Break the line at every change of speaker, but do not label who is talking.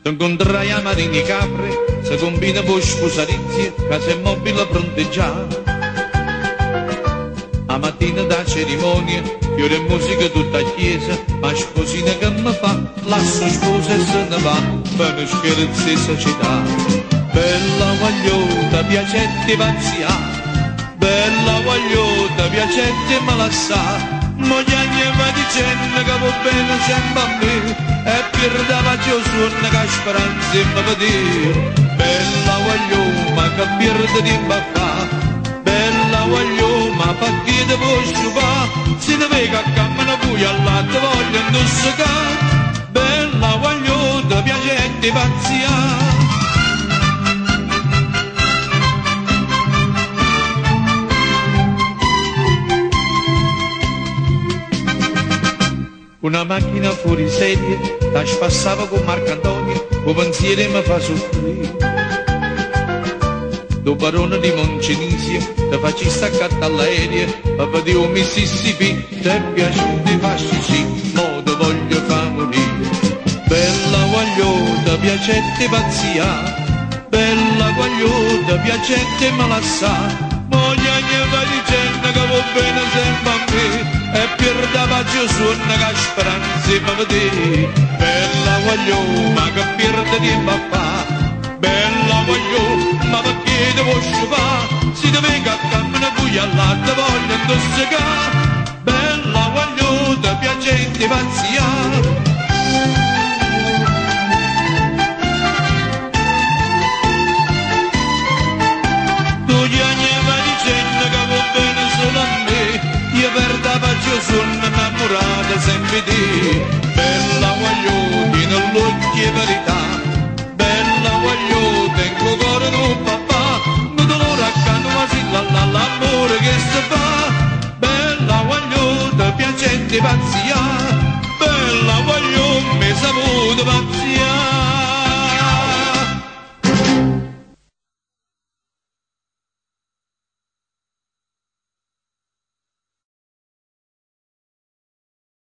Se incontrai a marini capre, se combina poi sposalizia, casa immobile fronteggiata. A mattina da cerimonia, fiore e musica tutta a chiesa, ma sposina che mi fa, lascio sposa e se ne va, per non scherzare società. Bella vogliota, piacente pazzia, bella vogliota, piacente malassa, mogliagna va dicendo che va bene sempre a me, e per da pace suona che speranza mi vedere. Bella voglioma, che pierde tempo a fa, bella voglioma, perché te posso fa, se ne vede che cammina poi al latte voglio indossicare. Bella vogliota, piacente pazzia. Una macchina fuori serie, la spassava con Marcantonio, con pensieri mi fa soffrire. Do barone di Moncenisio, te facci staccare all'aereo, per vedere un Mississippi, te piace ti fasci sì, mo te voglio far morire. Bella guagliota, piacente pazzia, bella guagliota, piacente malassa, mogliagna va dicendo che va bene sempre a me, e per da pace suona che speranza mi vedere. Bella voglioma, che perde tempo a fa, bella voglioma, perché te posso fa, si te venga a cammina poi all'altra voglio indossicare. Bella vogliota, piacente pazzia.